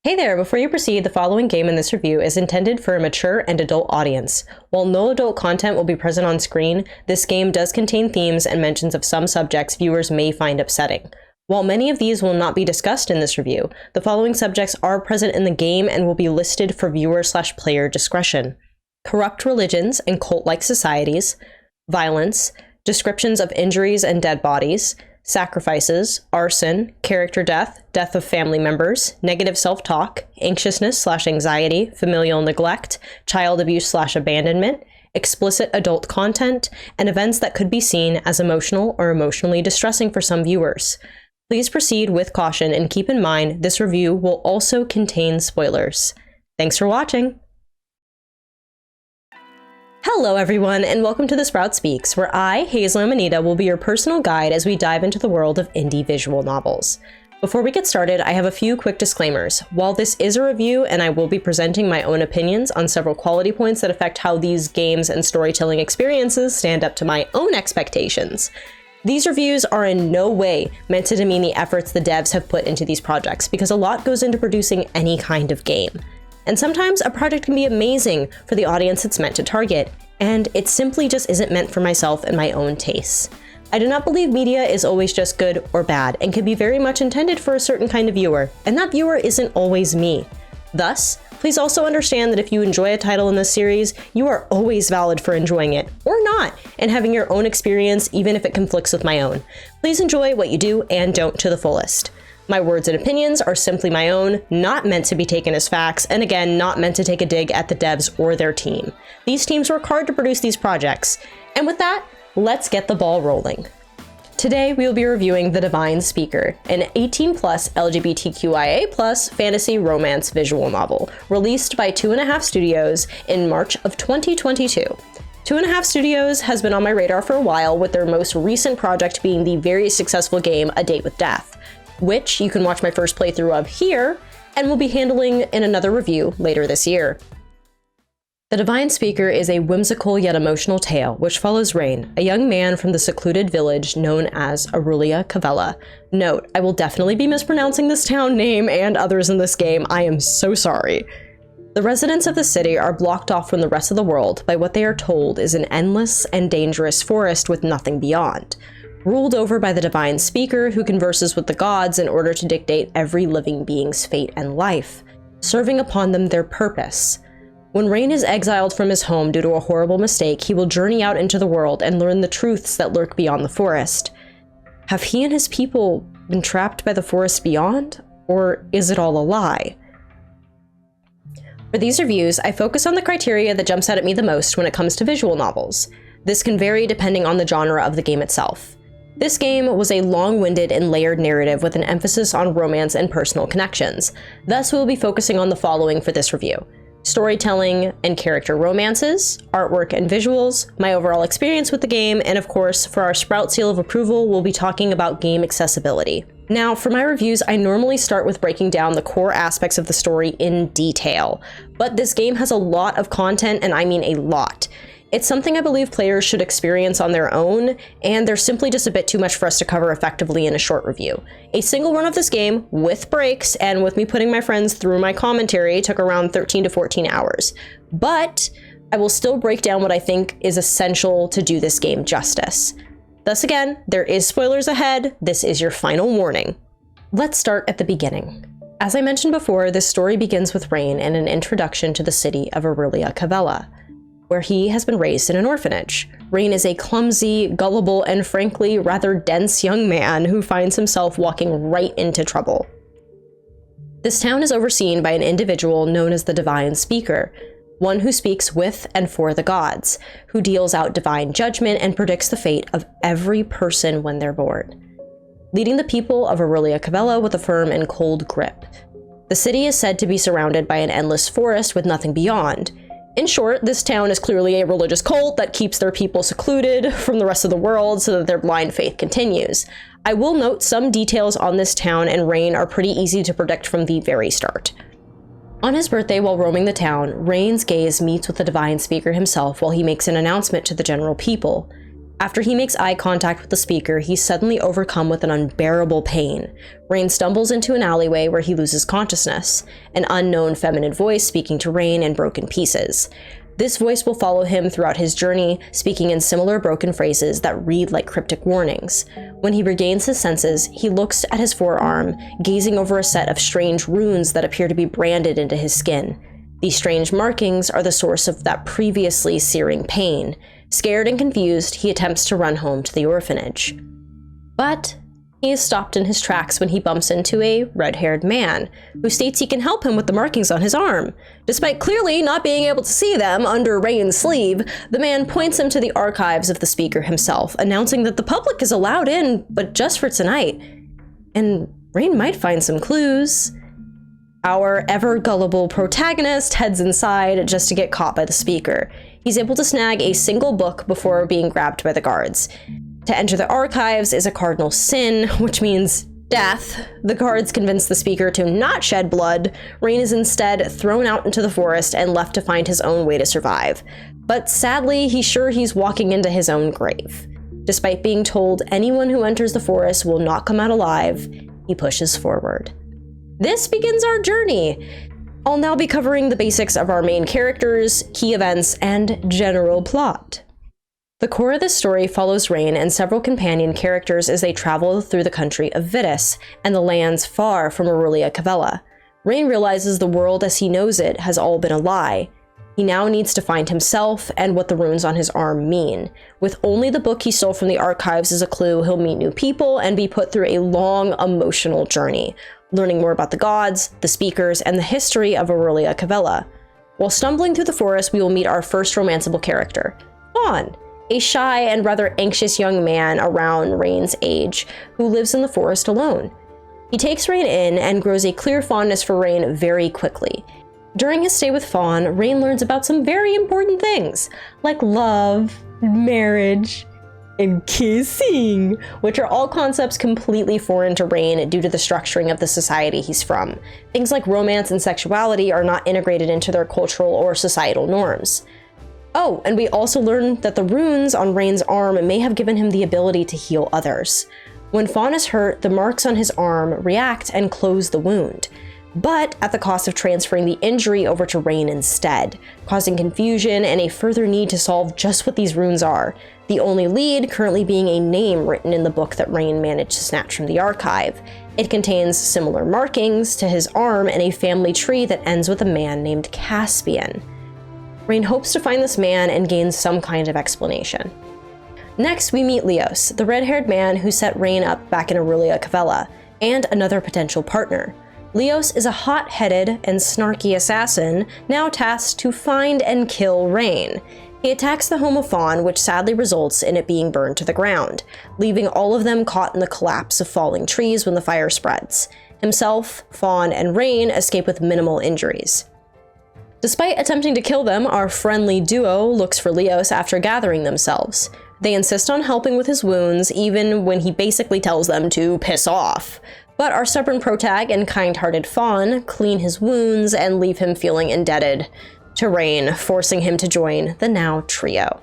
Hey there, before you proceed, the following game in this review is intended for a mature and adult audience. While no adult content will be present on screen, this game does contain themes and mentions of some subjects viewers may find upsetting. While many of these will not be discussed in this review, the following subjects are present in the game and will be listed for viewer/player discretion: corrupt religions and cult-like societies, violence, descriptions of injuries and dead bodies, sacrifices, arson, character death, death of family members, negative self-talk, anxiousness/anxiety, familial neglect, child abuse/abandonment, explicit adult content, and events that could be seen as emotional or emotionally distressing for some viewers. Please proceed with caution and keep in mind this review will also contain spoilers. Thanks for watching! Hello everyone, and welcome to The Sprout Speaks, where I, Hazel and Amanita, will be your personal guide as we dive into the world of indie visual novels. Before we get started, I have a few quick disclaimers. While this is a review and I will be presenting my own opinions on several quality points that affect how these games and storytelling experiences stand up to my own expectations, these reviews are in no way meant to demean the efforts the devs have put into these projects, because a lot goes into producing any kind of game. And sometimes a project can be amazing for the audience it's meant to target, and it simply just isn't meant for myself and my own tastes. I do not believe media is always just good or bad, and can be very much intended for a certain kind of viewer, and that viewer isn't always me. Thus, please also understand that if you enjoy a title in this series, you are always valid for enjoying it, or not, and having your own experience even if it conflicts with my own. Please enjoy what you do and don't to the fullest. My words and opinions are simply my own, not meant to be taken as facts, and again, not meant to take a dig at the devs or their team. These teams work hard to produce these projects. And with that, let's get the ball rolling. Today, we will be reviewing The Divine Speaker, an 18+ LGBTQIA+ fantasy romance visual novel, released by 2.5 Studios in March of 2022. 2.5 Studios has been on my radar for a while, with their most recent project being the very successful game A Date with Death, which you can watch my first playthrough of here, and will be handling in another review later this year. The Divine Speaker is a whimsical yet emotional tale which follows Rain, a young man from the secluded village known as Aurelia Cavella. Note, I will definitely be mispronouncing this town name and others in this game. I am so sorry. The residents of the city are blocked off from the rest of the world by what they are told is an endless and dangerous forest with nothing beyond, ruled over by the Divine Speaker, who converses with the gods in order to dictate every living being's fate and life, serving upon them their purpose. When Rain is exiled from his home due to a horrible mistake, he will journey out into the world and learn the truths that lurk beyond the forest. Have he and his people been trapped by the forest beyond, or is it all a lie? For these reviews, I focus on the criteria that jumps out at me the most when it comes to visual novels. This can vary depending on the genre of the game itself. This game was a long-winded and layered narrative with an emphasis on romance and personal connections. Thus, we'll be focusing on the following for this review: storytelling and character romances, artwork and visuals, my overall experience with the game, and of course, for our Sprout seal of approval, we'll be talking about game accessibility. Now, for my reviews, I normally start with breaking down the core aspects of the story in detail, but this game has a lot of content, and I mean a lot. It's something I believe players should experience on their own, and there's simply just a bit too much for us to cover effectively in a short review. A single run of this game, with breaks, and with me putting my friends through my commentary, took around 13 to 14 hours. But I will still break down what I think is essential to do this game justice. Thus again, there is spoilers ahead. This is your final warning. Let's start at the beginning. As I mentioned before, this story begins with Rain and an introduction to the city of Aurelia Cavella, where he has been raised in an orphanage. Rain is a clumsy, gullible, and frankly rather dense young man who finds himself walking right into trouble. This town is overseen by an individual known as the Divine Speaker, one who speaks with and for the gods, who deals out divine judgment and predicts the fate of every person when they're born, leading the people of Aurelia Cavella with a firm and cold grip. The city is said to be surrounded by an endless forest with nothing beyond. In short, this town is clearly a religious cult that keeps their people secluded from the rest of the world so that their blind faith continues. I will note some details on this town and Rain are pretty easy to predict from the very start. On his birthday, while roaming the town, Rain's gaze meets with the Divine Speaker himself while he makes an announcement to the general people. After he makes eye contact with the speaker, he's suddenly overcome with an unbearable pain. Rain stumbles into an alleyway where he loses consciousness, an unknown feminine voice speaking to Rain in broken pieces. This voice will follow him throughout his journey, speaking in similar broken phrases that read like cryptic warnings. When he regains his senses, he looks at his forearm, gazing over a set of strange runes that appear to be branded into his skin. These strange markings are the source of that previously searing pain. Scared and confused, he attempts to run home to the orphanage. But he is stopped in his tracks when he bumps into a red-haired man, who states he can help him with the markings on his arm. Despite clearly not being able to see them under Rain's sleeve, the man points him to the archives of the speaker himself, announcing that the public is allowed in, but just for tonight. And Rain might find some clues. Our ever-gullible protagonist heads inside just to get caught by the speaker. He's able to snag a single book before being grabbed by the guards. To enter the archives is a cardinal sin, which means death. The guards convince the speaker to not shed blood. Rain is instead thrown out into the forest and left to find his own way to survive. But sadly, he's walking into his own grave. Despite being told anyone who enters the forest will not come out alive, he pushes forward. This begins our journey. I'll now be covering the basics of our main characters, key events, and general plot. The core of this story follows Rain and several companion characters as they travel through the country of Vitus and the lands far from Aurelia Cavella. Rain realizes the world as he knows it has all been a lie. He now needs to find himself and what the runes on his arm mean. With only the book he stole from the archives as a clue, he'll meet new people and be put through a long, emotional journey, learning more about the gods, the speakers, and the history of Aurelia Cavella. While stumbling through the forest, we will meet our first romanceable character, Fawn, a shy and rather anxious young man around Rain's age who lives in the forest alone. He takes Rain in and grows a clear fondness for Rain very quickly. During his stay with Fawn, Rain learns about some very important things, like love, marriage, and kissing, which are all concepts completely foreign to Rain due to the structuring of the society he's from. Things like romance and sexuality are not integrated into their cultural or societal norms. Oh, and we also learn that the runes on Rain's arm may have given him the ability to heal others. When Fawn is hurt, the marks on his arm react and close the wound, but at the cost of transferring the injury over to Rain instead, causing confusion and a further need to solve just what these runes are, the only lead currently being a name written in the book that Rain managed to snatch from the archive. It contains similar markings to his arm and a family tree that ends with a man named Caspian. Rain hopes to find this man and gains some kind of explanation. Next, we meet Leos, the red-haired man who set Rain up back in Aurelia Cavella, and another potential partner. Leos is a hot-headed and snarky assassin now tasked to find and kill Rain. He attacks the home of Fawn, which sadly results in it being burned to the ground, leaving all of them caught in the collapse of falling trees when the fire spreads. Himself, Fawn, and Rain escape with minimal injuries. Despite attempting to kill them, our friendly duo looks for Leos after gathering themselves. They insist on helping with his wounds, even when he basically tells them to piss off. But our stubborn protag and kind-hearted Fawn clean his wounds and leave him feeling indebted to Rain, forcing him to join the now trio.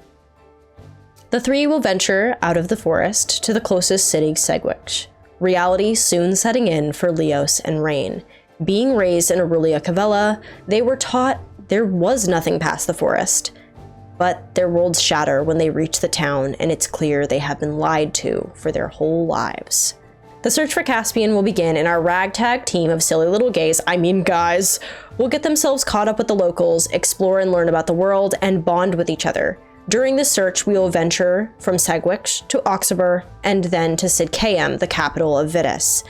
The three will venture out of the forest to the closest city, Segwitch. Reality soon setting in for Leos and Rain. Being raised in Aurelia Cavella, they were taught there was nothing past the forest. But their worlds shatter when they reach the town, and it's clear they have been lied to for their whole lives. The search for Caspian will begin, and our ragtag team of silly little guys, will get themselves caught up with the locals, explore and learn about the world, and bond with each other. During this search, we will venture from Segwitch to Oxibur, and then to Sidcaeum, the capital of Vitus.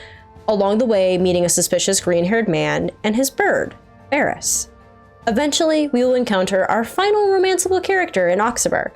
Along the way, meeting a suspicious green-haired man and his bird, Eris. Eventually, we will encounter our final romanceable character in Oxibur.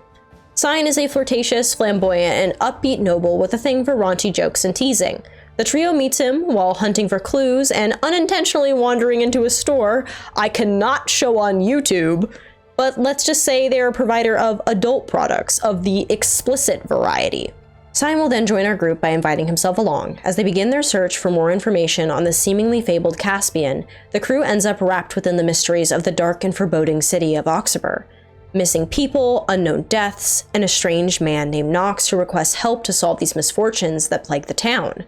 Sign is a flirtatious, flamboyant, and upbeat noble with a thing for raunchy jokes and teasing. The trio meets him while hunting for clues and unintentionally wandering into a store I cannot show on YouTube, but let's just say they're a provider of adult products of the explicit variety. Sign will then join our group by inviting himself along. As they begin their search for more information on the seemingly fabled Caspian, the crew ends up wrapped within the mysteries of the dark and foreboding city of Oxibur. Missing people, unknown deaths, and a strange man named Knox who requests help to solve these misfortunes that plague the town.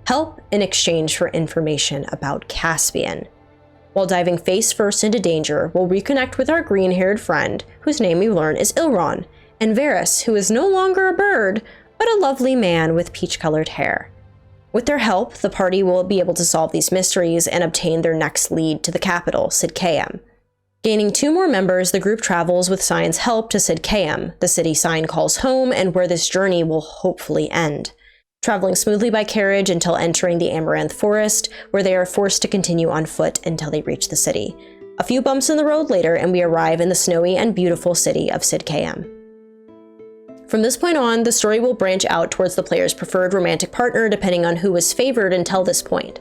Help in exchange for information about Caspian. While diving face first into danger, we'll reconnect with our green-haired friend, whose name we learn is Ilron, and Varys, who is no longer a bird, but a lovely man with peach-colored hair. With their help, the party will be able to solve these mysteries and obtain their next lead to the capital, Sidkayam. Gaining 2 more members, the group travels with Sign's help to Sidkayam, the city Sign calls home and where this journey will hopefully end. Traveling smoothly by carriage until entering the Amaranth Forest, where they are forced to continue on foot until they reach the city. A few bumps in the road later, and we arrive in the snowy and beautiful city of Sidkayam. From this point on, the story will branch out towards the player's preferred romantic partner depending on who was favored until this point.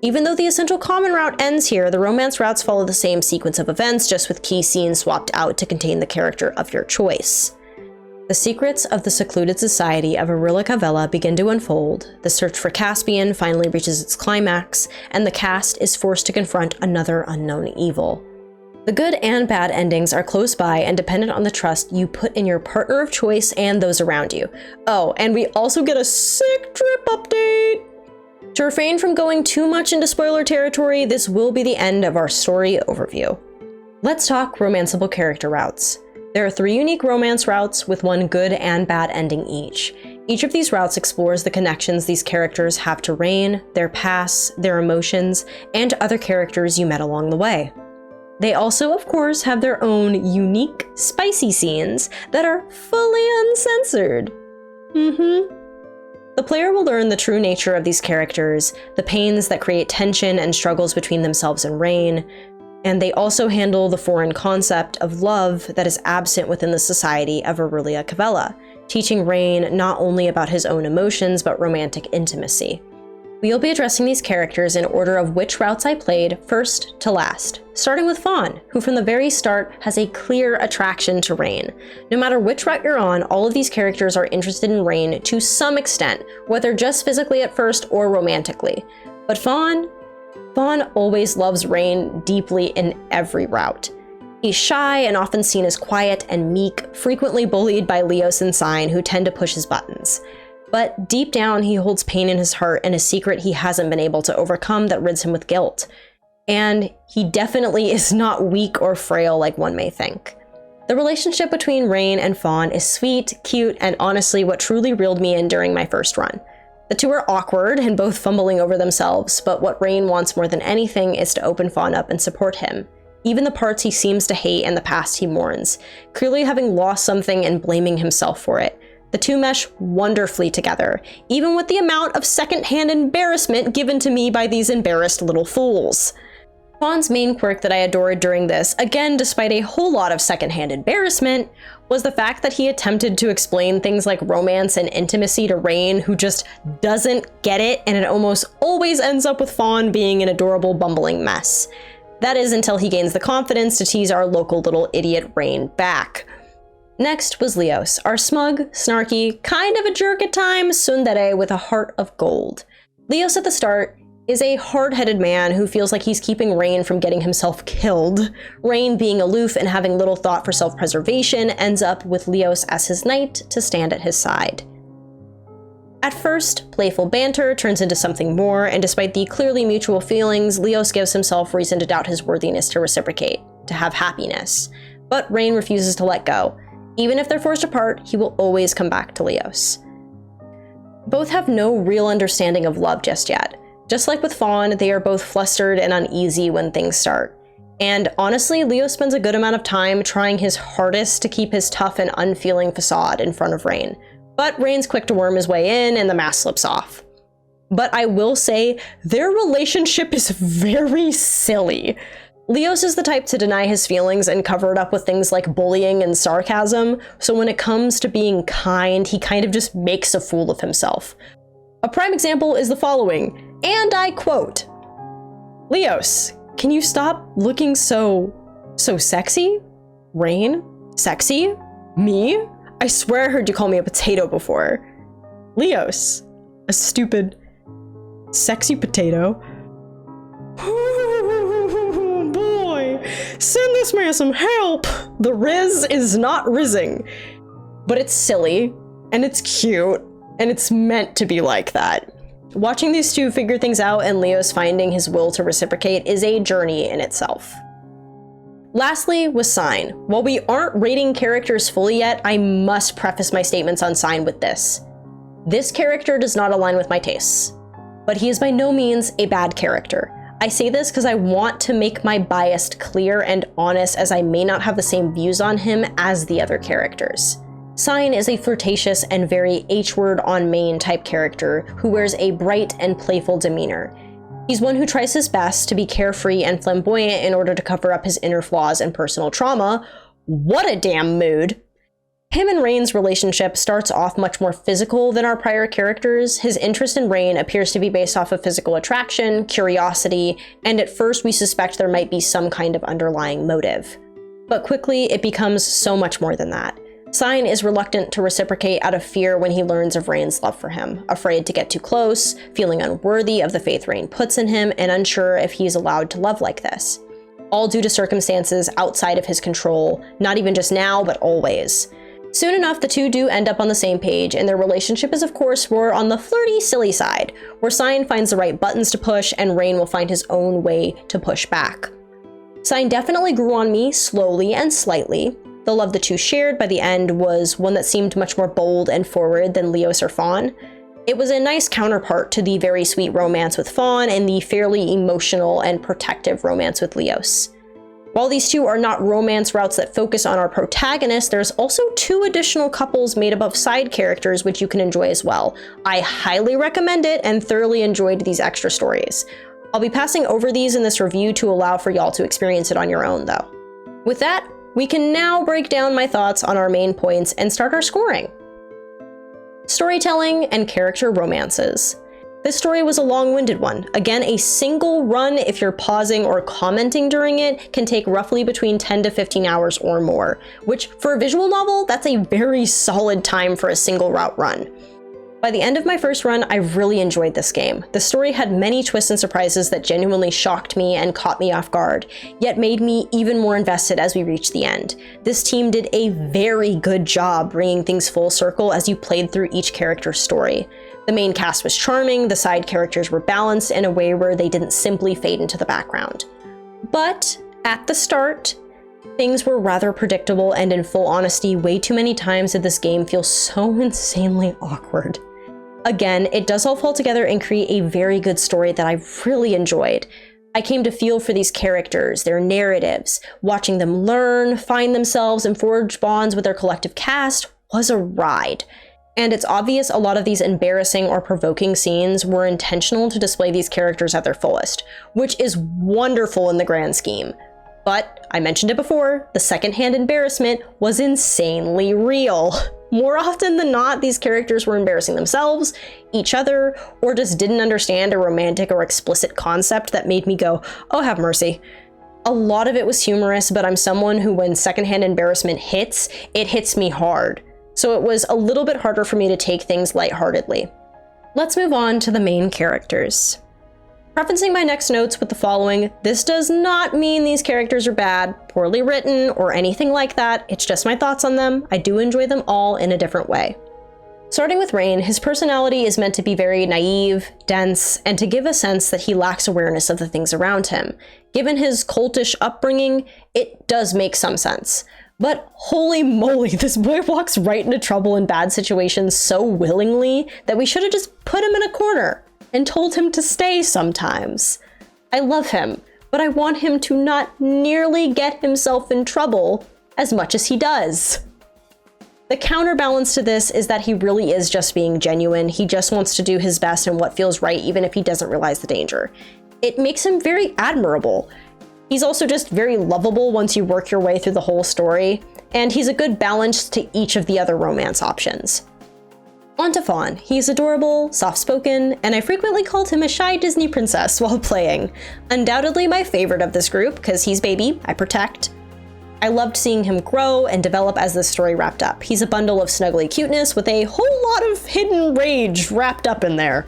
Even though the essential common route ends here, the romance routes follow the same sequence of events, just with key scenes swapped out to contain the character of your choice. The secrets of the secluded society of Arilla Cavella begin to unfold, the search for Caspian finally reaches its climax, and the cast is forced to confront another unknown evil. The good and bad endings are close by and dependent on the trust you put in your partner of choice and those around you. Oh, and we also get a sick trip update! To refrain from going too much into spoiler territory, this will be the end of our story overview. Let's talk romanceable character routes. There are 3 unique romance routes with 1 good and bad ending each. Each of these routes explores the connections these characters have to Rain, their pasts, their emotions, and other characters you met along the way. They also, of course, have their own unique, spicy scenes that are fully uncensored. The player will learn the true nature of these characters, the pains that create tension and struggles between themselves and Rain, and they also handle the foreign concept of love that is absent within the society of Aurelia Cavella, teaching Rain not only about his own emotions, but romantic intimacy. We'll be addressing these characters in order of which routes I played, first to last, starting with Fawn, who from the very start has a clear attraction to Rain. No matter which route you're on, all of these characters are interested in Rain to some extent, whether just physically at first or romantically. But Fawn always loves Rain deeply in every route. He's shy and often seen as quiet and meek, frequently bullied by Leos and Sign, who tend to push his buttons. But deep down, he holds pain in his heart and a secret he hasn't been able to overcome that rids him with guilt. And he definitely is not weak or frail like one may think. The relationship between Rain and Fawn is sweet, cute, and honestly what truly reeled me in during my first run. The 2 are awkward and both fumbling over themselves, but what Rain wants more than anything is to open Fawn up and support him. Even the parts he seems to hate and the past he mourns, clearly having lost something and blaming himself for it. The 2 mesh wonderfully together, even with the amount of secondhand embarrassment given to me by these embarrassed little fools. Fawn's main quirk that I adored during this, again despite a whole lot of secondhand embarrassment, was the fact that he attempted to explain things like romance and intimacy to Rain, who just doesn't get it, and it almost always ends up with Fawn being an adorable bumbling mess. That is until he gains the confidence to tease our local little idiot Rain back. Next was Leos, our smug, snarky, kind of a jerk at times tsundere with a heart of gold. Leos at the start is a hard-headed man who feels like he's keeping Rain from getting himself killed. Rain, being aloof and having little thought for self-preservation, ends up with Leos as his knight to stand at his side. At first, playful banter turns into something more, and despite the clearly mutual feelings, Leos gives himself reason to doubt his worthiness to reciprocate, to have happiness. But Rain refuses to let go. Even if they're forced apart, he will always come back to Leos. Both have no real understanding of love just yet. Just like with Fawn, they are both flustered and uneasy when things start. And honestly, Leo spends a good amount of time trying his hardest to keep his tough and unfeeling facade in front of Rain. But Rain's quick to worm his way in and the mask slips off. But I will say, their relationship is very silly. Leos is the type to deny his feelings and cover it up with things like bullying and sarcasm, so when it comes to being kind, he kind of just makes a fool of himself. A prime example is the following, and I quote, "Leos, can you stop looking so sexy? Rain? Sexy? Me? I swear I heard you call me a potato before." Leos, a stupid, sexy potato. Boy, send this man some help. The Riz is not rizzing, but it's silly, and it's cute, and it's meant to be like that. Watching these two figure things out and Leos finding his will to reciprocate is a journey in itself. Lastly was Sign. While we aren't rating characters fully yet, I must preface my statements on Sign with this. This character does not align with my tastes, but he is by no means a bad character. I say this because I want to make my bias clear and honest, as I may not have the same views on him as the other characters. Sign is a flirtatious and very H-word on main type character who wears a bright and playful demeanor. He's one who tries his best to be carefree and flamboyant in order to cover up his inner flaws and personal trauma. What a damn mood! Him and Rain's relationship starts off much more physical than our prior characters. His interest in Rain appears to be based off of physical attraction, curiosity, and at first we suspect there might be some kind of underlying motive. But quickly it becomes so much more than that. Sign is reluctant to reciprocate out of fear when he learns of Rain's love for him, afraid to get too close, feeling unworthy of the faith Rain puts in him, and unsure if he's allowed to love like this. All due to circumstances outside of his control, not even just now, but always. Soon enough, the two do end up on the same page, and their relationship is of course more on the flirty, silly side, where Sign finds the right buttons to push and Rain will find his own way to push back. Sign definitely grew on me slowly and slightly. The love the two shared by the end was one that seemed much more bold and forward than Leos or Fawn. It was a nice counterpart to the very sweet romance with Fawn and the fairly emotional and protective romance with Leos. While these two are not romance routes that focus on our protagonist, there's also two additional couples made up of side characters which you can enjoy as well. I highly recommend it and thoroughly enjoyed these extra stories. I'll be passing over these in this review to allow for y'all to experience it on your own though. With that, we can now break down my thoughts on our main points and start our scoring. Storytelling and character romances. This story was a long-winded one. Again, a single run, if you're pausing or commenting during it, can take roughly between 10 to 15 hours or more, which for a visual novel, that's a very solid time for a single route run. By the end of my first run, I really enjoyed this game. The story had many twists and surprises that genuinely shocked me and caught me off guard, yet made me even more invested as we reached the end. This team did a very good job bringing things full circle as you played through each character's story. The main cast was charming, the side characters were balanced in a way where they didn't simply fade into the background. But at the start, things were rather predictable, and in full honesty, way too many times did this game feel so insanely awkward. Again, it does all fall together and create a very good story that I really enjoyed. I came to feel for these characters, their narratives. Watching them learn, find themselves, and forge bonds with their collective cast was a ride. And it's obvious a lot of these embarrassing or provoking scenes were intentional to display these characters at their fullest, which is wonderful in the grand scheme. But, I mentioned it before, the secondhand embarrassment was insanely real. More often than not, these characters were embarrassing themselves, each other, or just didn't understand a romantic or explicit concept that made me go, oh, have mercy. A lot of it was humorous, but I'm someone who, when secondhand embarrassment hits, it hits me hard. So it was a little bit harder for me to take things lightheartedly. Let's move on to the main characters. Prefacing my next notes with the following, this does not mean these characters are bad, poorly written, or anything like that. It's just my thoughts on them. I do enjoy them all in a different way. Starting with Rain, his personality is meant to be very naive, dense, and to give a sense that he lacks awareness of the things around him. Given his cultish upbringing, it does make some sense. But holy moly, this boy walks right into trouble in bad situations so willingly that we should have just put him in a corner and told him to stay sometimes. I love him, but I want him to not nearly get himself in trouble as much as he does. The counterbalance to this is that he really is just being genuine. He just wants to do his best in what feels right, even if he doesn't realize the danger. It makes him very admirable. He's also just very lovable once you work your way through the whole story, and he's a good balance to each of the other romance options. On to Fawn. He's adorable, soft-spoken, and I frequently called him a shy Disney princess while playing. Undoubtedly my favorite of this group, because he's baby, I protect. I loved seeing him grow and develop as the story wrapped up. He's a bundle of snuggly cuteness with a whole lot of hidden rage wrapped up in there.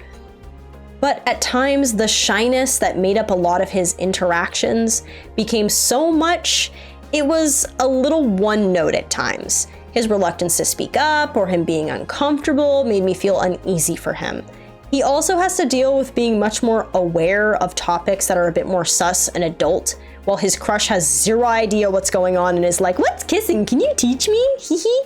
But at times, the shyness that made up a lot of his interactions became so much, It was a little one note at times. His reluctance to speak up or him being uncomfortable made me feel uneasy for him. He also has to deal with being much more aware of topics that are a bit more sus and adult, while his crush has zero idea what's going on and is like, "What's kissing? Can you teach me? Hee hee."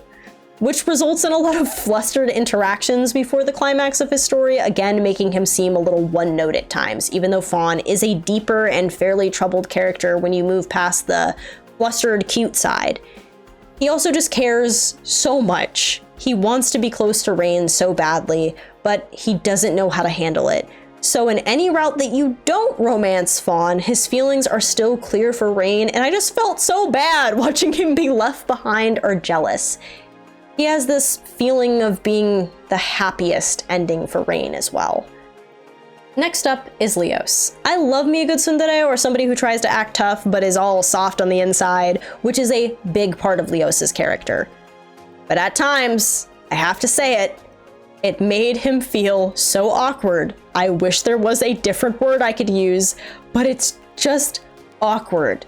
Which results in a lot of flustered interactions before the climax of his story, again making him seem a little one-note at times, even though Fawn is a deeper and fairly troubled character when you move past the flustered cute side. He also just cares so much. He wants to be close to Rain so badly, but he doesn't know how to handle it. So in any route that you don't romance Fawn, his feelings are still clear for Rain, and I just felt so bad watching him be left behind or jealous. He has this feeling of being the happiest ending for Rain as well. Next up is Leos. I love me a good tsundere, or somebody who tries to act tough but is all soft on the inside, which is a big part of Leos's character. But at times, I have to say it, it made him feel so awkward. I wish there was a different word I could use, but it's just awkward.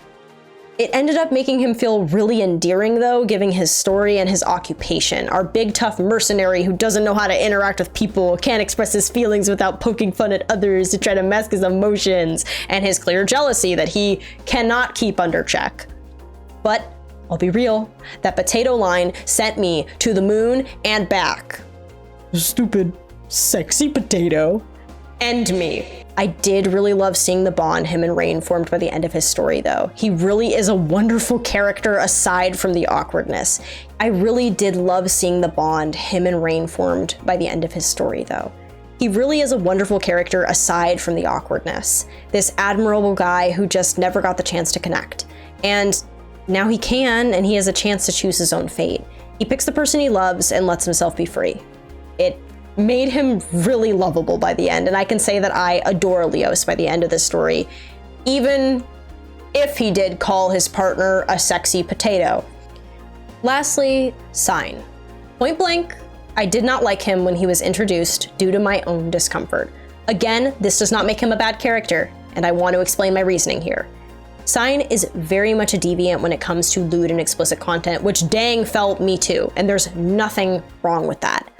It ended up making him feel really endearing though, given his story and his occupation. Our big tough mercenary who doesn't know how to interact with people, can't express his feelings without poking fun at others to try to mask his emotions, and his clear jealousy that he cannot keep under check. But I'll be real, that potato line sent me to the moon and back. Stupid, sexy potato. End me. I did really love seeing the bond him and Rain formed by the end of his story though. He really is a wonderful character aside from the awkwardness. I really did love seeing the bond him and Rain formed by the end of his story though. He really is a wonderful character aside from the awkwardness. This admirable guy who just never got the chance to connect. And now he can, and he has a chance to choose his own fate. He picks the person he loves and lets himself be free. It made him really lovable by the end, and I can say that I adore Leos by the end of this story, even if he did call his partner a sexy potato. Lastly, Sign. Point blank, I did not like him when he was introduced due to my own discomfort. Again, this does not make him a bad character, and I want to explain my reasoning here. Sign is very much a deviant when it comes to lewd and explicit content, which dang felt me too, and there's nothing wrong with that.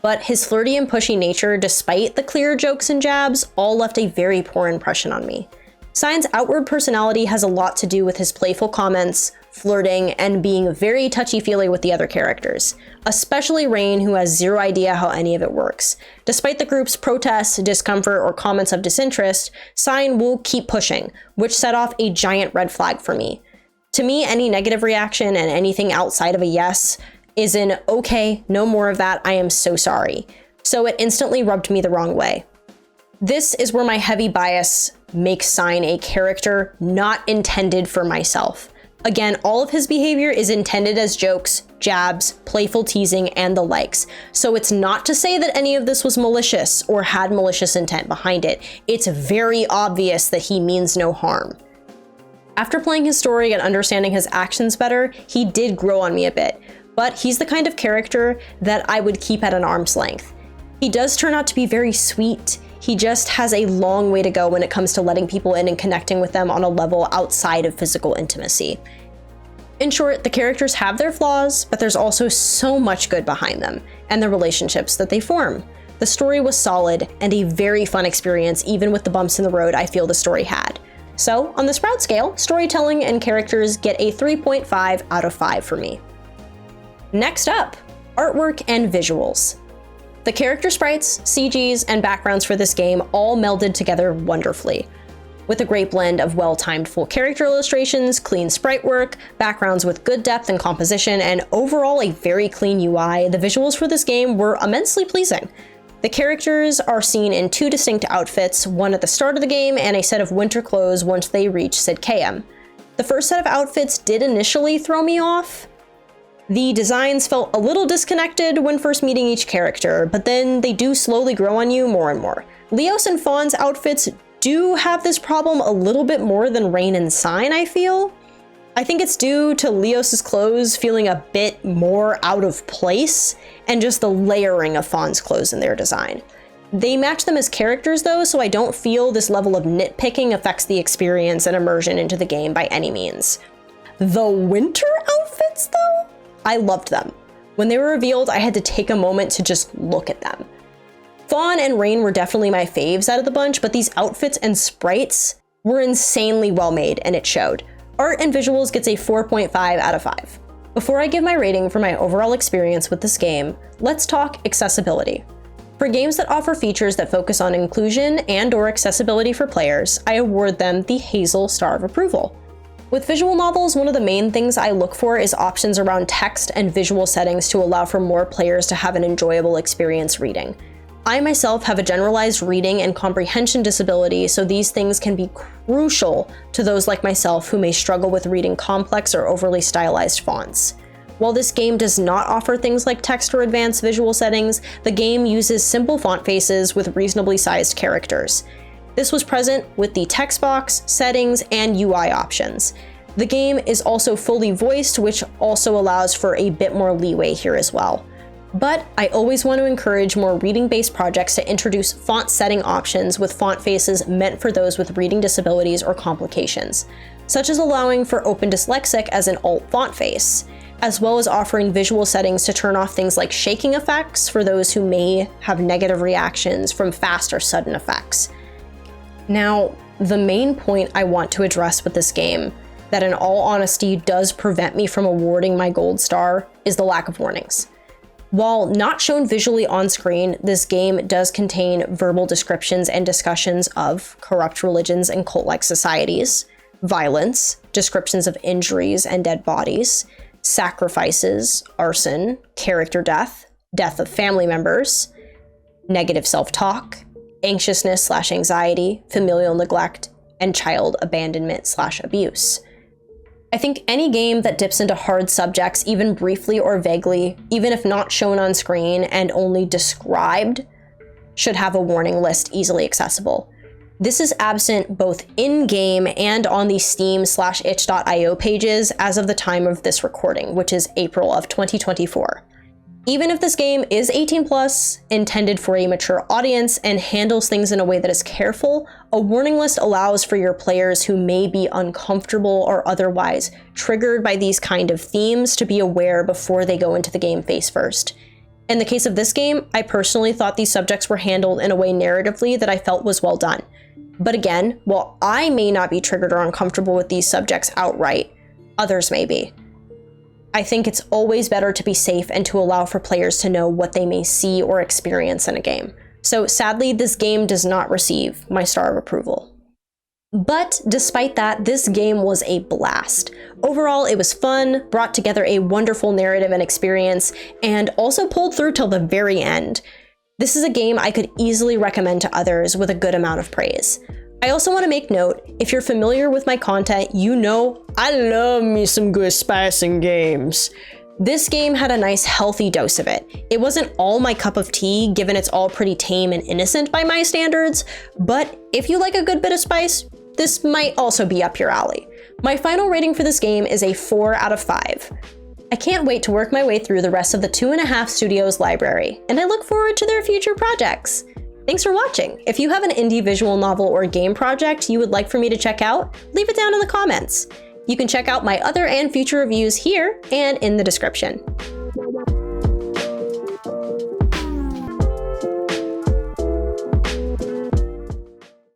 But his flirty and pushy nature, despite the clear jokes and jabs, all left a very poor impression on me. Sign's outward personality has a lot to do with his playful comments, flirting, and being very touchy-feely with the other characters, especially Rain, who has zero idea how any of it works. Despite the group's protests, discomfort, or comments of disinterest, Sign will keep pushing, which set off a giant red flag for me. To me, any negative reaction and anything outside of a yes is an okay, no more of that, I am so sorry. So it instantly rubbed me the wrong way. This is where my heavy bias makes Sign a character not intended for myself. Again, all of his behavior is intended as jokes, jabs, playful teasing, and the likes. So it's not to say that any of this was malicious or had malicious intent behind it. It's very obvious that he means no harm. After playing his story and understanding his actions better, he did grow on me a bit. But he's the kind of character that I would keep at an arm's length. He does turn out to be very sweet. He just has a long way to go when it comes to letting people in and connecting with them on a level outside of physical intimacy. In short, the characters have their flaws, but there's also so much good behind them, and the relationships that they form. The story was solid and a very fun experience, even with the bumps in the road I feel the story had. So, on the Sprout scale, storytelling and characters get a 3.5 out of 5 for me. Next up, artwork and visuals. The character sprites, CGs, and backgrounds for this game all melded together wonderfully. With a great blend of well-timed full character illustrations, clean sprite work, backgrounds with good depth and composition, and overall a very clean UI, the visuals for this game were immensely pleasing. The characters are seen in two distinct outfits, one at the start of the game and a set of winter clothes once they reach Sidkayam. The first set of outfits did initially throw me off. The designs felt a little disconnected when first meeting each character, but then they do slowly grow on you more and more. Leos and Fawn's outfits do have this problem a little bit more than Rain and Sign, I feel. I think it's due to Leos's clothes feeling a bit more out of place, and just the layering of Fawn's clothes in their design. They match them as characters though, so I don't feel this level of nitpicking affects the experience and immersion into the game by any means. The winter outfits, though? I loved them. When they were revealed, I had to take a moment to just look at them. Fawn and Rain were definitely my faves out of the bunch, but these outfits and sprites were insanely well made, and it showed. Art and visuals gets a 4.5 out of 5. Before I give my rating for my overall experience with this game, let's talk accessibility. For games that offer features that focus on inclusion and/or accessibility for players, I award them the Hazel Star of Approval. With visual novels, one of the main things I look for is options around text and visual settings to allow for more players to have an enjoyable experience reading. I myself have a generalized reading and comprehension disability, so these things can be crucial to those like myself who may struggle with reading complex or overly stylized fonts. While this game does not offer things like text or advanced visual settings, the game uses simple font faces with reasonably sized characters. This was present with the text box, settings, and UI options. The game is also fully voiced, which also allows for a bit more leeway here as well. But I always want to encourage more reading-based projects to introduce font setting options with font faces meant for those with reading disabilities or complications, such as allowing for Open Dyslexic as an alt font face, as well as offering visual settings to turn off things like shaking effects for those who may have negative reactions from fast or sudden effects. Now, the main point I want to address with this game, that in all honesty does prevent me from awarding my gold star, is the lack of warnings. While not shown visually on screen, this game does contain verbal descriptions and discussions of corrupt religions and cult-like societies, violence, descriptions of injuries and dead bodies, sacrifices, arson, character death, death of family members, negative self-talk, anxiousness/anxiety, familial neglect, and child abandonment/abuse. I think any game that dips into hard subjects, even briefly or vaguely, even if not shown on screen and only described, should have a warning list easily accessible. This is absent both in-game and on the Steam/itch.io pages as of the time of this recording, which is April of 2024. Even if this game is 18+, intended for a mature audience, and handles things in a way that is careful, a warning list allows for your players who may be uncomfortable or otherwise triggered by these kind of themes to be aware before they go into the game face first. In the case of this game, I personally thought these subjects were handled in a way narratively that I felt was well done. But again, while I may not be triggered or uncomfortable with these subjects outright, others may be. I think it's always better to be safe and to allow for players to know what they may see or experience in a game. So sadly, this game does not receive my star of approval. But despite that, this game was a blast. Overall, it was fun, brought together a wonderful narrative and experience, and also pulled through till the very end. This is a game I could easily recommend to others with a good amount of praise. I also want to make note, if you're familiar with my content, you know I love me some good spice in games. This game had a nice healthy dose of it. It wasn't all my cup of tea, given it's all pretty tame and innocent by my standards, but if you like a good bit of spice, this might also be up your alley. My final rating for this game is a 4 out of 5. I can't wait to work my way through the rest of the 2.5 Studios library, and I look forward to their future projects. Thanks for watching. If you have an indie visual novel or game project you would like for me to check out, leave it down in the comments. You can check out my other and future reviews here and in the description.